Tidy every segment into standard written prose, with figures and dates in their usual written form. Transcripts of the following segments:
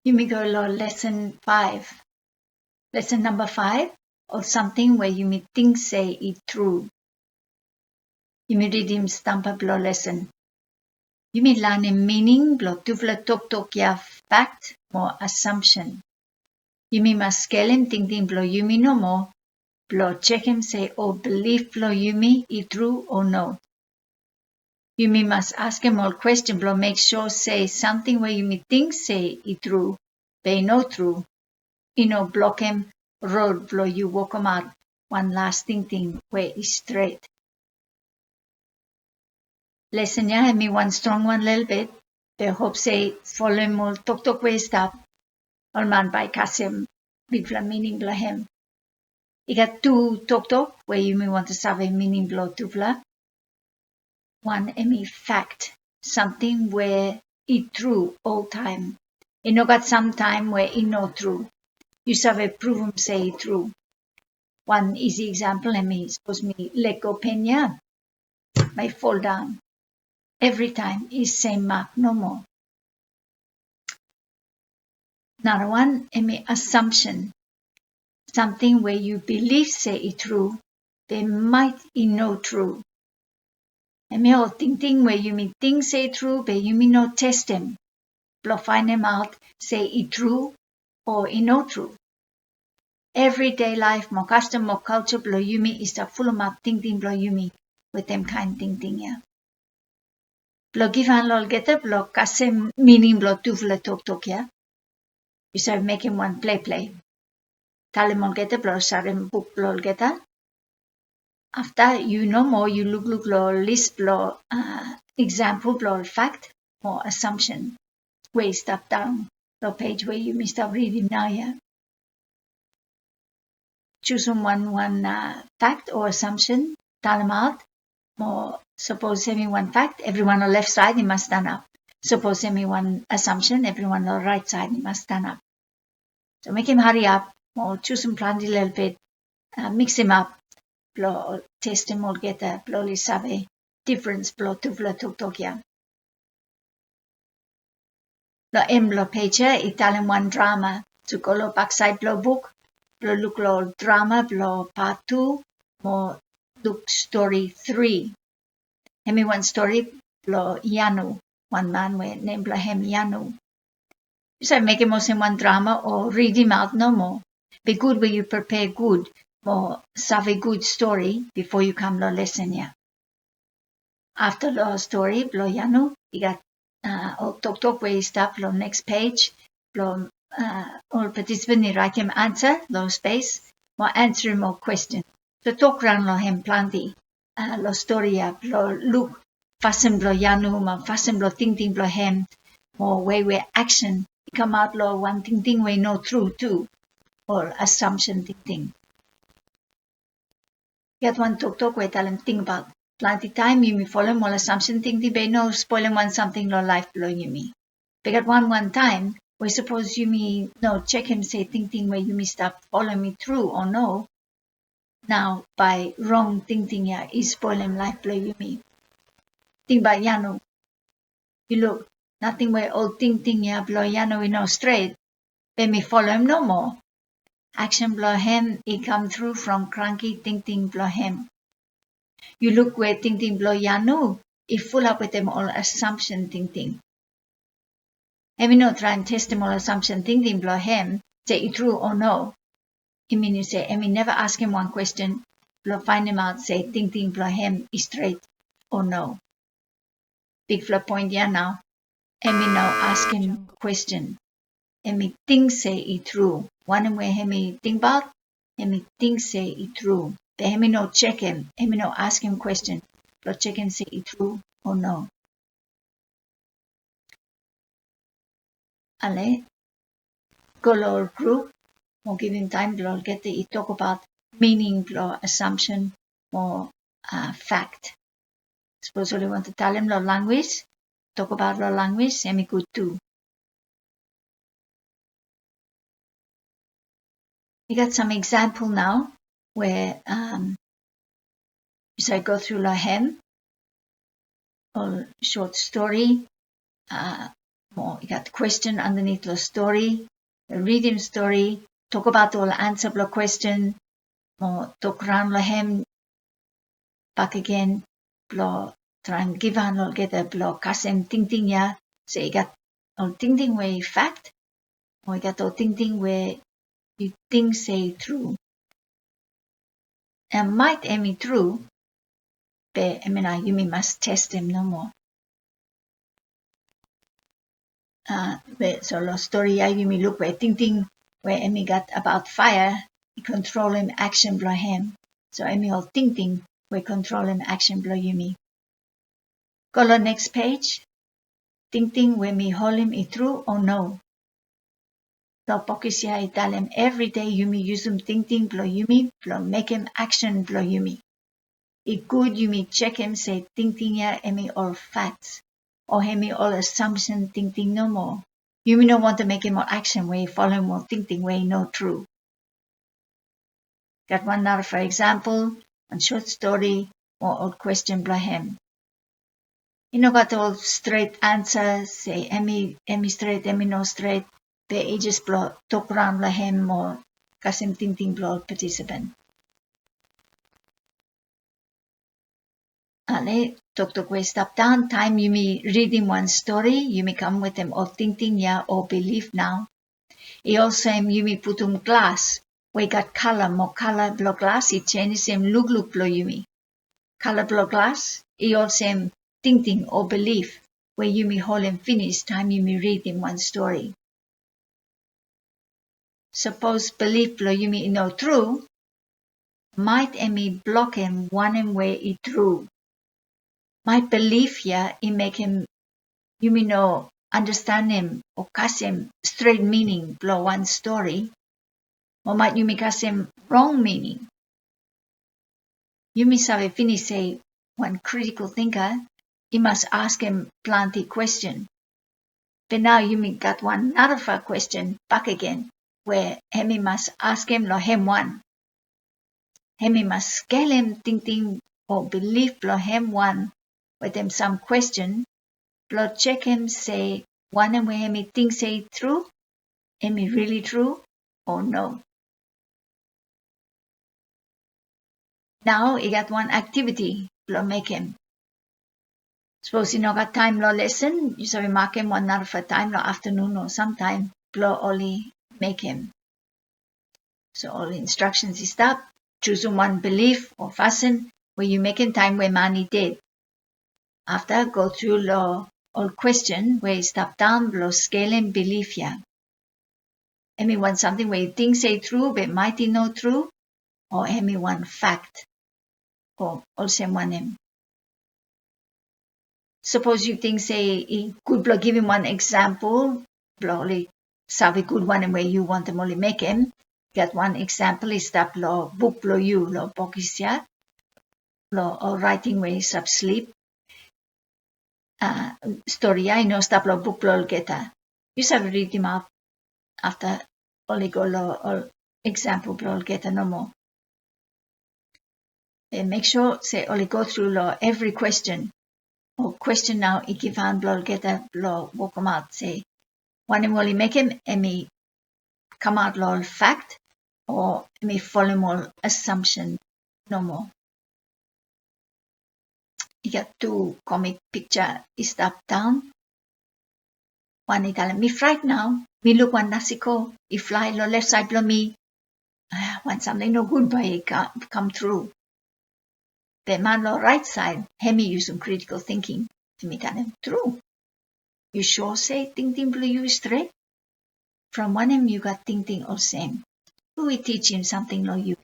You may go to lesson 5. Lesson number 5, or something where you may think say it true. You may read him stampa below lesson. You may learn a meaning below tuvla tok ya fact more assumption. You may scale him thinking below you may no more. Below check him say or believe below you may it true or no. You may must ask him all question below make sure say something where you may think say it true, but no true. You know block him road below you walk him out. One last thing where is straight. Lesson ya me one strong one little bit. They hope say follow more tok way stop. All man by kasim big fla meaning blah him. You got 2 tok where you may want to have a meaning below tuvla. One emi fact, something where it true all time. You know got some time where it no true. You have a prove say it true. One easy example emi suppose me let go penya. May fall down. Every time is same mark no more. Another one emi assumption. Something where you believe say it true, they might it no true. Emi all thing where you may think say true, but you may not test them. Blow find them out, say it true or it no true. Everyday life, more custom, more culture, blow you me is the full of thinking blow you me with them kind thinking yeah. Blow give and lol get up, blow custom meaning blow two full tok yeah. You start making one play. Tell him all get up, blow start him book blow get up. After you know more, you look blow list blow example blow fact or assumption. Way stop down the page where you may stop reading now yeah. Choose one fact or assumption, tell them out. Or suppose me one fact, everyone on the left side, he must stand up. Suppose me one assumption, everyone on the right side, he must stand up. So make him hurry up, or choose him plenty a little bit, mix him up, blow, test him all get a blow sabe difference, blow tuvla tok ya. Lo blow page, Italian one drama, to go lo backside blow book, blow look lo drama, blow part 2, more look story 3. Hemi one story blow Yanu, one man with name blow him Yanu. You say make him in one drama or read him out no more. Be good where you prepare good, more have a good story before you come lo lesson ya. After lo story blow Yanu, you got all tok where you stop lo next page, blow all participant write him answer, lo space, more answer more question. So talk round lo him plenty. Lo story ya, lo look, fasten blow Yanu, ma fasten blow ting blow him, or way action, come out lo one ting way no true too, or assumption ting. Get one talk way tell him think about. Plenty time you may follow more assumption ting be no spoiling one something lo life blow you me. But at one time, we suppose you me no check him say ting where you me stop follow me through or no. Now by wrong ting ya is spoiling life blow you me. Think about Yano. You look, nothing where old ting ya blow Yano in no straight. But me follow him no more. Action blow him, he come through from cranky ting blow him. You look where ting blow Yano, he full up with them all assumption ting. And we no try and test them all assumption ting blow him, say it true or no. I mean you say, and we never ask him one question, blow find him out, say ting blow him is straight or no. Big flip point yeah now. And me now ask him question. And me think say it true. One way me think about, and me think say it true. But me no check him, and me no ask him question. But check him say it true or no. Ale, go lower group, or give him time, blow get the talk about meaning, blow assumption, or fact. Suppose we want to tell him lo language, talk about lo language, and me good too. We got some example now where so I go through la hem or short story, More, you got question underneath the story, read him story, talk about all answer the question, more talk around him back again, blo try and give an all get a blo kasem ting ya, so you got all ting where fact, or you got all ting where you think say true. And might emi true, but you must test them no more. So the story you me look where ting where Emmy got about fire, he control him action blow him. So Emmy all ting where control him action blow you me. Go to next page. Ting where me hold him it true or no. So pokisia I tell him every day you me use him ting blow you me, blow make him action blow you me. It good you me check him say ting ya Emmy all facts. Or Emmy all assumption ting no more. You may not want to make him more action where you follow him more thinking where you know true. Got one now for example, one short story or old question by him. You know got all straight answers, say Emmy straight, Emmy no straight, they just blow talk around like him or kasim thinking blow participant. Ale talk way stop down time you may reading one story, you may come with them or thinking ya or believe now. He also you may put glass. We got color, more color blow glass, it changes him look blow you me. Color blow glass, he also thinking or belief, where you may hold him finish time you may read him one story. Suppose belief blow you may know true, might me block him one him where he true. Might believe here, he make him, you may know, understand him or cast him straight meaning blow one story. Or might you make us him wrong meaning? You may have finish say one critical thinker, you must ask him plenty question. But now you may got one another question back again, where he must ask him lo him one. He must scale him thinking or believe lo him one with him some question, blow check him say one and where he think say true, he really true or no. Now he got one activity, blow make him. Suppose you no got time lo lesson, you say mark him one hour for time lo afternoon or sometime, blow only make him. So all the instructions is stop, choose one belief or fasten where you make in time where money did. After go through lo all question where you stop down, blow scale and belief ya. Emi want something where you think say true but mighty no true, or emi want fact, or also one him. Suppose you think say he could blow give him one example, blow only sabi good one and where you want them only make him. Get one example is that lo book lo you lo pokisya lo or writing where sub sleep. Story I know stop lo book lo geta. You sab read him out after only go lo or example lo geta no more. And make sure say only go through lo every question. Or question now ikivan blow geta blow walk him out say one him only make him emi come out lol fact or emi follow more assumption no more. You got two comic picture is up down. One Italian me fright now. Me look one nasiko. If fly lo left side blow me. Want something no good by it come through. But man lo right side. Hemi use some critical thinking. Me tell him true. You sure say ting blow you straight? From one him you got ting all same. Who we teach him something lo you?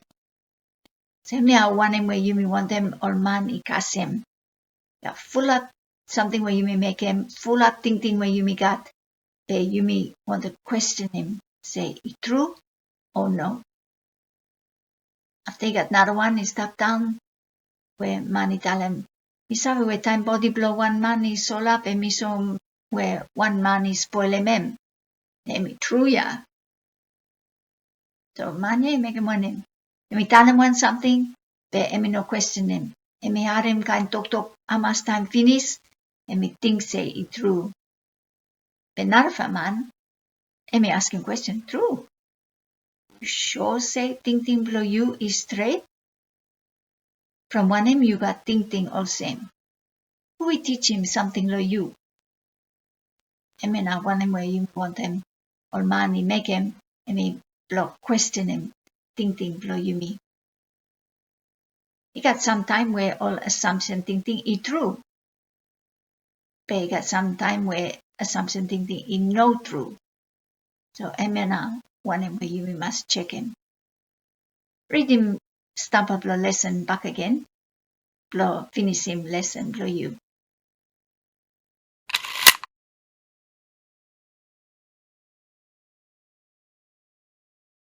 Same now one him where you me want them or man ikas him. Yeah, full up something where you may make him full up thinking where you may got. You may want to question him, say it true or no. After you got another one, is stop down where man tell him, you sabi where time body blow one man is all up and me so where one man is spoil him. Me true ya. So man make him one him. Me tell him one something, but me no question him. Me had him kind talk amas time finish, and me think say it true. Benarfa man, eme ask him question, true. You sure say Tingting below you is straight? From one him you got Tingting all same. Who will teach him something lo you? Eme na one him where you want him, or money make him, eme block question him, Tingting below you me. He got some time where all assumption Tingting is true. But he got some time where assumption Tingting is no true. So eme na one him where you must check him. Read him stump up the lesson back again. Blow finish him lesson blow you.